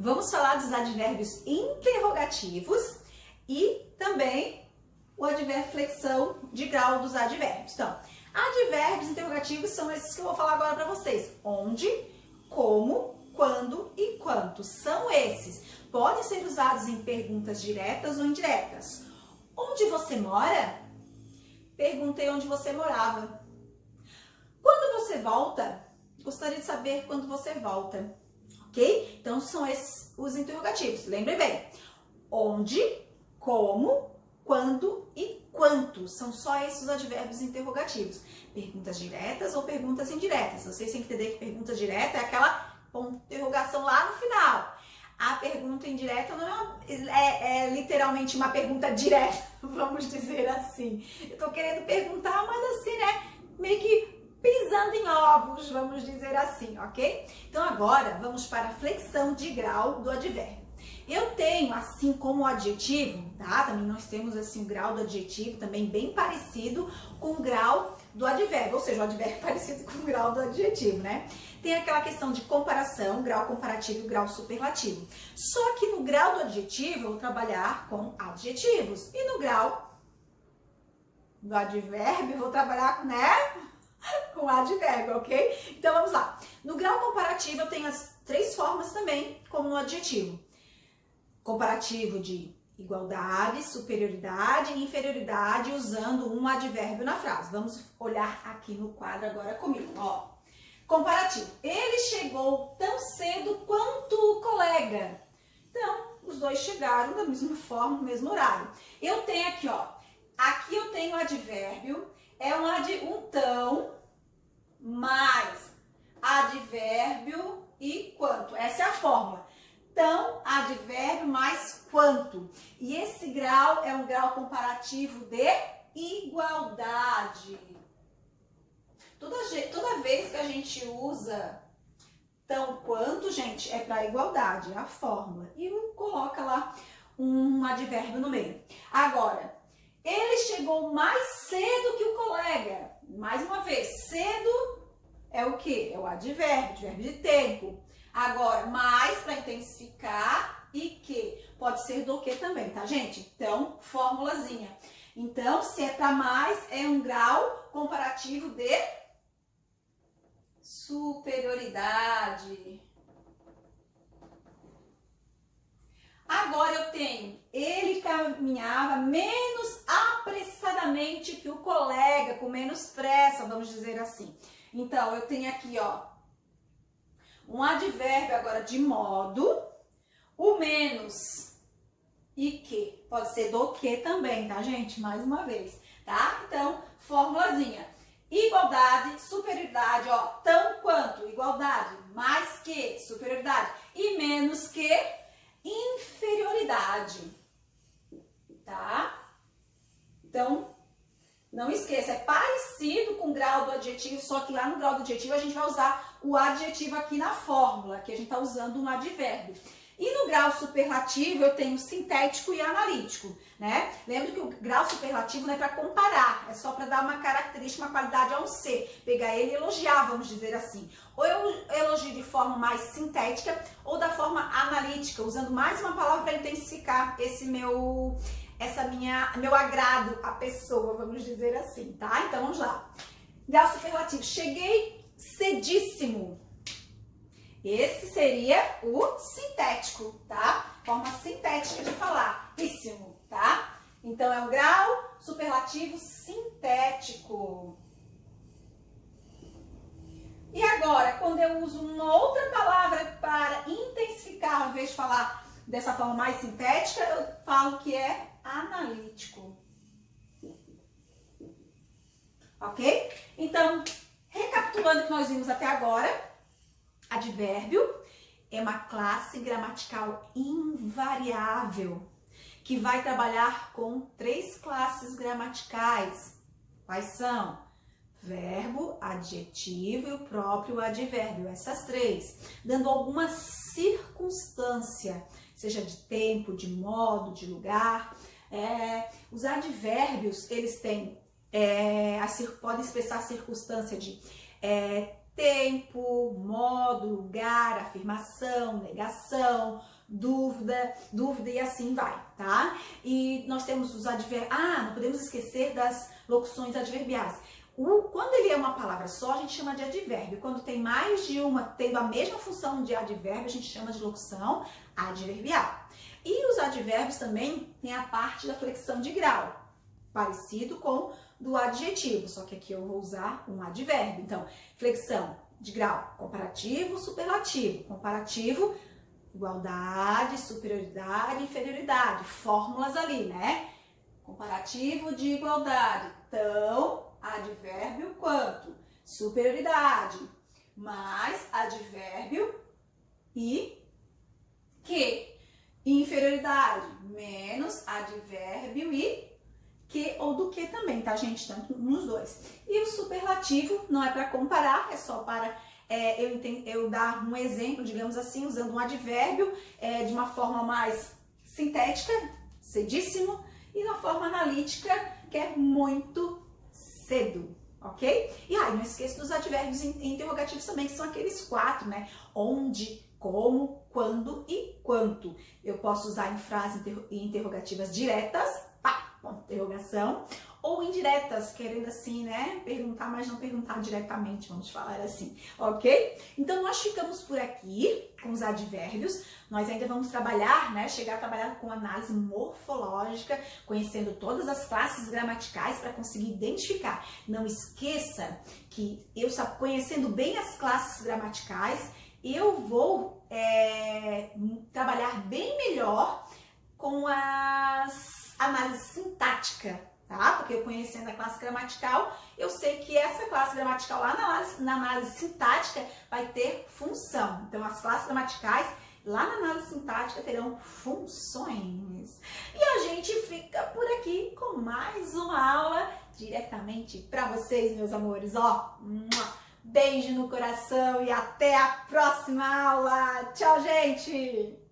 Vamos falar dos advérbios interrogativos e também o advérbio flexão de grau dos advérbios. Então, advérbios interrogativos são esses que eu vou falar agora para vocês. Onde, como, quando e quanto. São esses. Podem ser usados em perguntas diretas ou indiretas. Onde você mora? Perguntei onde você morava. Quando você volta? Gostaria de saber quando você volta. Ok? Então, são esses os interrogativos. Lembre bem. Onde, como, quando e quanto. São só esses os advérbios interrogativos. Perguntas diretas ou perguntas indiretas. Vocês têm que entender que pergunta direta é aquela interrogação lá no final. A pergunta indireta não é literalmente uma pergunta direta, vamos dizer assim. Eu tô querendo perguntar, mas assim, né? Meio que pisando em ovos, vamos dizer assim, ok? Então agora vamos para a flexão de grau do advérbio. Eu tenho, assim como o adjetivo, tá? Também nós temos assim o grau do adjetivo, também bem parecido com o grau do advérbio, ou seja, o advérbio parecido com o grau do adjetivo, né? Tem aquela questão de comparação, grau comparativo e grau superlativo. Só que no grau do adjetivo eu vou trabalhar com adjetivos e no grau do advérbio eu vou trabalhar com, né? Com advérbio, ok? Então vamos lá. No grau comparativo eu tenho as três formas também, como no adjetivo. Comparativo de igualdade, superioridade e inferioridade usando um advérbio na frase. Vamos olhar aqui no quadro agora comigo, ó. Comparativo. Ele chegou tão cedo quanto o colega. Então, os dois chegaram da mesma forma, no mesmo horário. Eu tenho aqui, ó. Aqui eu tenho o advérbio. É um tão mais advérbio e quanto. Essa é a fórmula. Tão, advérbio mais quanto. E esse grau é um grau comparativo de igualdade. Toda vez que a gente usa tão quanto, gente, é para igualdade, é a fórmula. E coloca lá um advérbio no meio. Agora, ele chegou mais cedo que o colega. Mais uma vez, cedo é o quê? É o advérbio de tempo. Agora, mais para intensificar e que pode ser do que também, tá, gente? Então, formulazinha. Então, se é para mais, é um grau comparativo de superioridade. Agora eu tenho, ele caminhava menos apressadamente que o colega, com menos pressa, vamos dizer assim. Então, eu tenho aqui, ó, um advérbio agora de modo, o menos e que. Pode ser do que também, tá, gente? Mais uma vez, tá? Então, formulazinha. Igualdade, superioridade, ó, tão quanto, igualdade, mais que, superioridade, e menos que, inferioridade, tá? Então, não esqueça, é parecido com o grau do adjetivo, só que lá no grau do adjetivo a gente vai usar o adjetivo aqui na fórmula, que a gente está usando um advérbio. E no grau superlativo eu tenho sintético e analítico, né? Lembra que o grau superlativo não é para comparar, é só para dar uma característica, uma qualidade a um ser, pegar ele e elogiar, vamos dizer assim. Ou eu elogio de forma mais sintética ou da forma analítica, usando mais uma palavra para intensificar meu agrado à pessoa, vamos dizer assim, tá? Então vamos lá. Grau superlativo, cheguei cedíssimo. Esse seria o sintético, tá? Forma sintética de falar, íssimo, tá? Então é um grau superlativo sintético. E agora, quando eu uso uma outra palavra para intensificar, ao invés de falar dessa forma mais sintética, eu falo que é analítico. Ok? Então, recapitulando o que nós vimos até agora, advérbio é uma classe gramatical invariável que vai trabalhar com três classes gramaticais. Quais são? Verbo, adjetivo e o próprio advérbio, essas três, dando alguma circunstância, seja de tempo, de modo, de lugar. Os advérbios, eles têm, podem expressar circunstância de tempo, modo, lugar, afirmação, negação, dúvida e assim vai, tá? E nós temos os advérbios. Não podemos esquecer das locuções adverbiais. Quando ele é uma palavra só, a gente chama de advérbio. Quando tem mais de uma tendo a mesma função de advérbio, a gente chama de locução adverbial. E os advérbios também têm a parte da flexão de grau, parecido com do adjetivo, só que aqui eu vou usar um advérbio. Então, flexão de grau, comparativo, superlativo. Comparativo, igualdade, superioridade, inferioridade. Fórmulas ali, né? Comparativo de igualdade. Então, advérbio quanto? Superioridade. Mais advérbio e que. Inferioridade. Menos advérbio e que ou do que também, tá, gente? Tanto nos dois. E o superlativo não é para comparar, é só para eu dar um exemplo, digamos assim, usando um advérbio de uma forma mais sintética, cedíssimo, e uma forma analítica, que é muito cedo, ok? E não esqueça dos advérbios interrogativos também, que são aqueles 4, né? Onde, como, quando e quanto. Eu posso usar em frases interrogativas diretas, interrogação, ou indiretas, querendo assim, né, perguntar, mas não perguntar diretamente, vamos falar assim, ok? Então, nós ficamos por aqui com os advérbios, nós ainda vamos trabalhar, né, chegar a trabalhar com análise morfológica, conhecendo todas as classes gramaticais para conseguir identificar. Não esqueça que eu, conhecendo bem as classes gramaticais, eu vou trabalhar bem melhor com as análise sintática, tá? Porque eu conhecendo a classe gramatical, eu sei que essa classe gramatical lá na análise sintática vai ter função. Então, as classes gramaticais lá na análise sintática terão funções. E a gente fica por aqui com mais uma aula diretamente para vocês, meus amores. Beijo no coração e até a próxima aula. Tchau, gente!